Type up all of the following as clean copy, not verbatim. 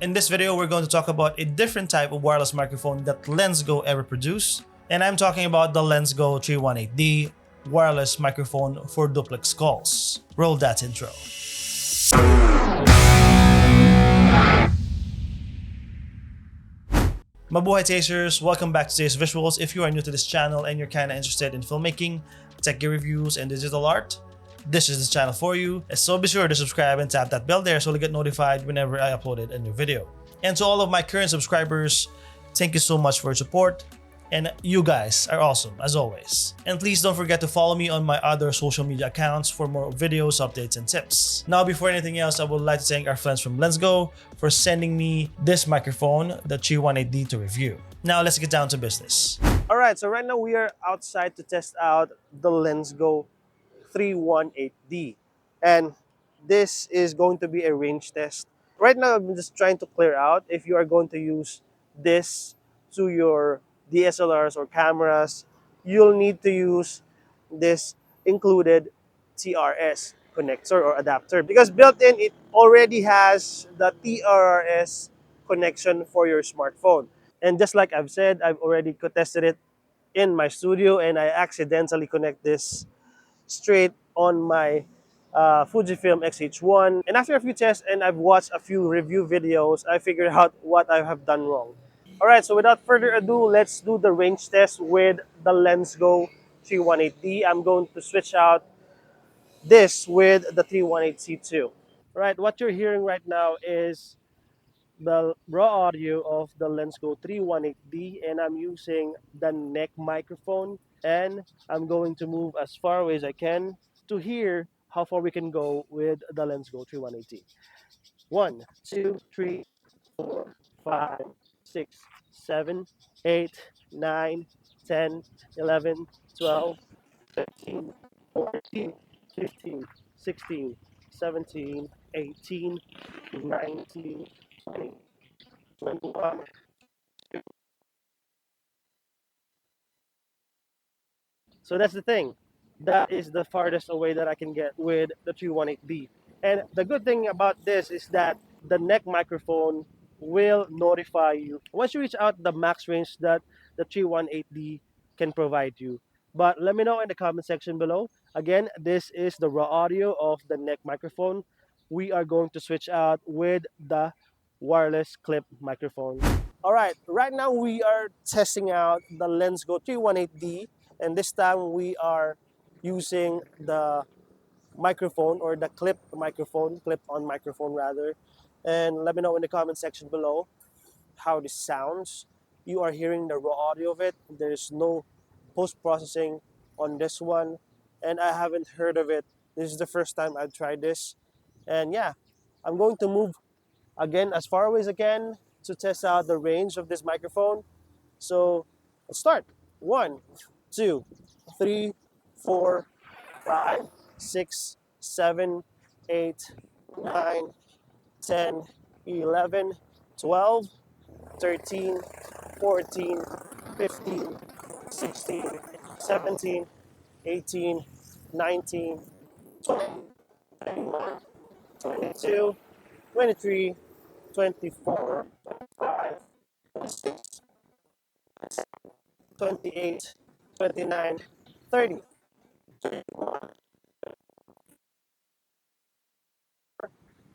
In this video, we're going to talk about a different type of wireless microphone that LensGo ever produced, and I'm talking about the LensGo 318D wireless microphone for duplex calls. Roll that intro. Mabuhay Tasters! Welcome back to Taste Visuals. If you are new to this channel and you're kinda interested in filmmaking, tech gear reviews, and digital art, this is the channel for you. So be sure to subscribe and tap that bell there so you'll get notified whenever I upload a new video. And to all of my current subscribers, thank you so much for your support. And you guys are awesome, as always. And please don't forget to follow me on my other social media accounts for more videos, updates, and tips. Now, before anything else, I would like to thank our friends from LensGo for sending me this microphone, the 318D, to review. Now, let's get down to business. Alright, so right now we are outside to test out the LensGo 318D. And this is going to be a range test. Right now, I'm just trying to clear out if you are going to use this to your DSLRs or cameras, you'll need to use this included TRS connector or adapter, because built in it already has the TRS connection for your smartphone. And just like I've said, I've already tested it in my studio and I accidentally connect this straight on my Fujifilm X-H1. And after a few tests and I've watched a few review videos, I figured out what I have done wrong. Alright, so without further ado, let's do the range test with the LensGo 318D. I'm going to switch out this with the 318C too. Alright, what you're hearing right now is the raw audio of the LensGo 318D, and I'm using the neck microphone, and I'm going to move as far away as I can to hear how far we can go with the LensGo 318D. 1, 2, 3, 4, 5, 6, 7, 8, 9, 10, 11, 12, 13, 14, 15, 16, 17, 18, 19, 20, 21. So that's the thing. That is the farthest away that I can get with the 318D. And the good thing about this is that the neck microphone will notify you once you reach out the max range that the 318D can provide you. But let me know in the comment section below. Again, this is the raw audio of the neck microphone. We are going to switch out with the wireless clip microphone. All right, right now we are testing out the LensGo 318D, and this time we are using the microphone, or the clip-on microphone rather. And let me know in the comment section below how this sounds. You are hearing the raw audio of it. There's no post-processing on this one, and I haven't heard of it. This is the first time I've tried this. And yeah, I'm going to move again as far away as I can to test out the range of this microphone. So let's start. 1, 2, 3, 4, 5, 6, 7, 8, 9, 10, 11, 12, 13, 14, 15, 16, 17, 18, 19, 20, 21, 22, 23, 24, 25, 26, 28, 29, 30, 31,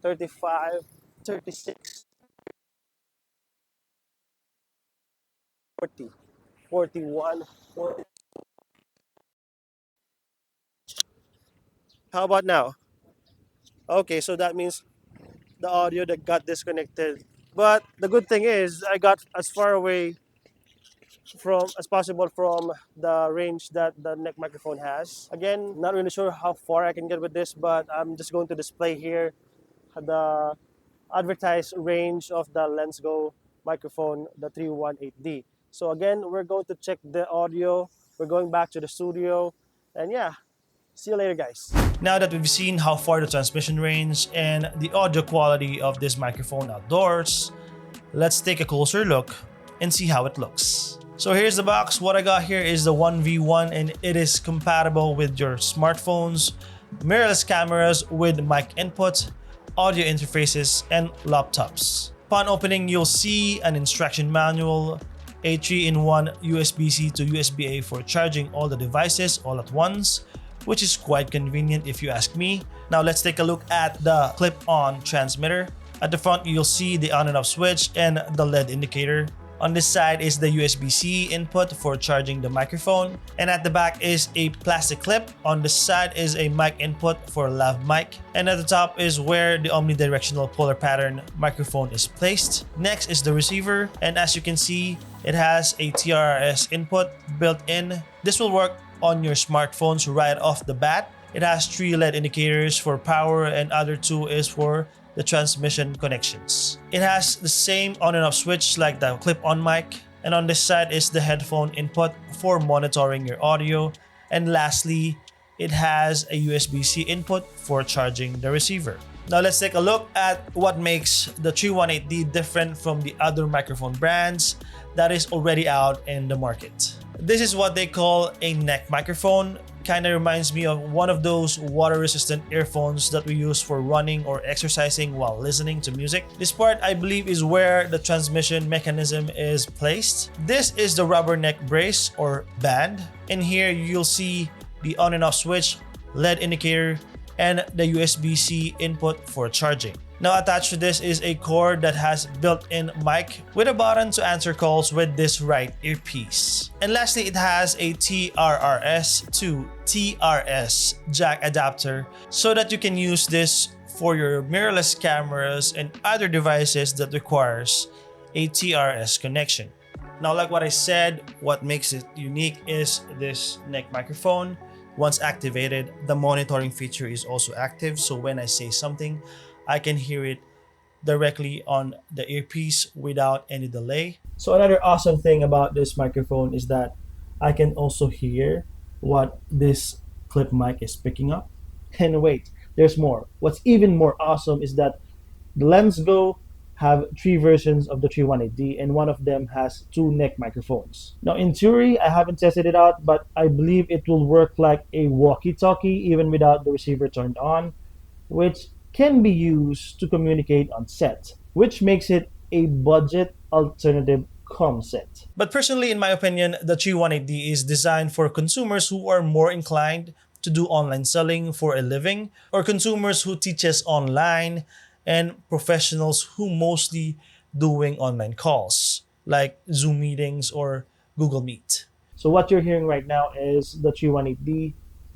35, 36, 40, 41, 40. How about now? Okay, so that means the audio that got disconnected. But the good thing is I got as far away from as possible from the range that the neck microphone has. Again, not really sure how far I can get with this, but I'm just going to display here the advertised range of the LensGo microphone, the 318D. So again, we're going to check the audio. We're going back to the studio, and yeah, see you later, guys. Now that we've seen how far the transmission range and the audio quality of this microphone outdoors, let's take a closer look and see how it looks. So here's the box. What I got here is the 1v1, and it is compatible with your smartphones, mirrorless cameras with mic input, audio interfaces, and laptops. Upon opening, you'll see an instruction manual, a 3-in-1 USB-C to USB-A for charging all the devices all at once, which is quite convenient if you ask me. Now let's take a look at the clip-on transmitter. At the front, you'll see the on and off switch and the LED indicator. On this side is the USB-C input for charging the microphone, and at the back is a plastic clip. On the side is a mic input for lav mic, and at the top is where the omnidirectional polar pattern microphone is placed. Next is the receiver, and as you can see, it has a TRRS input built in. This will work on your smartphones right off the bat. It has 3 LED indicators for power, and other 2 is for the transmission connections. It has the same on and off switch like the clip-on mic, and on this side is the headphone input for monitoring your audio, and lastly, it has a USB-C input for charging the receiver. Now let's take a look at what makes the 318D different from the other microphone brands that is already out in the market. This is what they call a neck microphone. Kind of reminds me of one of those water-resistant earphones that we use for running or exercising while listening to music. This part, I believe, is where the transmission mechanism is placed. This is the rubber neck brace or band. In here, you'll see the on and off switch, LED indicator, and the USB-C input for charging. Now attached to this is a cord that has built-in mic with a button to answer calls with this right earpiece. And lastly, it has a TRRS to TRS jack adapter so that you can use this for your mirrorless cameras and other devices that requires a TRS connection. Now, like what I said, what makes it unique is this neck microphone. Once activated, the monitoring feature is also active, so when I say something, I can hear it directly on the earpiece without any delay. So another awesome thing about this microphone is that I can also hear what this clip mic is picking up. And wait, there's more. What's even more awesome is that the LensGo have 3 versions of the 318D, and one of them has 2 neck microphones. Now in theory, I haven't tested it out, but I believe it will work like a walkie-talkie even without the receiver turned on, which can be used to communicate on set, which makes it a budget alternative comm set. But personally, in my opinion, the 318D is designed for consumers who are more inclined to do online selling for a living, or consumers who teaches online, and professionals who mostly doing online calls like Zoom meetings or Google Meet. So what you're hearing right now is the 318D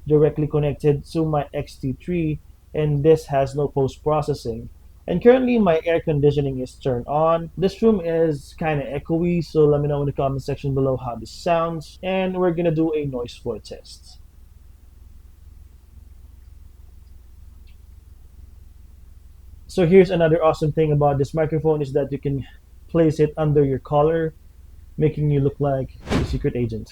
directly connected to my XT-3, and this has no post-processing. And currently my air conditioning is turned on. This room is kind of echoey, so let me know in the comment section below how this sounds, and we're gonna do a noise floor test. So here's another awesome thing about this microphone is that you can place it under your collar, making you look like a secret agent.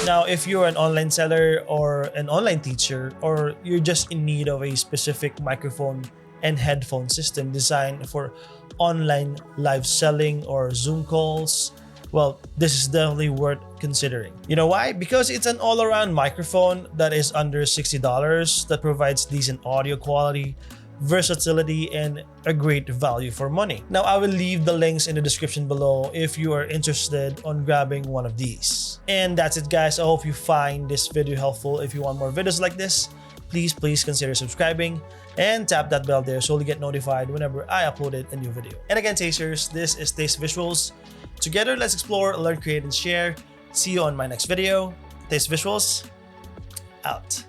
Now, if you're an online seller or an online teacher, or you're just in need of a specific microphone and headphone system designed for online live selling or Zoom calls, well, this is definitely worth considering. You know why? Because it's an all-around microphone that is under $60 that provides decent audio quality, versatility, and a great value for money. Now, I will leave the links in the description below if you are interested on grabbing one of these. And that's it, guys. I hope you find this video helpful. If you want more videos like this, please consider subscribing and tap that bell there so you get notified whenever I uploaded a new video. And again, Tasters, this is Taste Visuals. Together, let's explore, learn, create, and share. See you on my next video. Taste Visuals, out.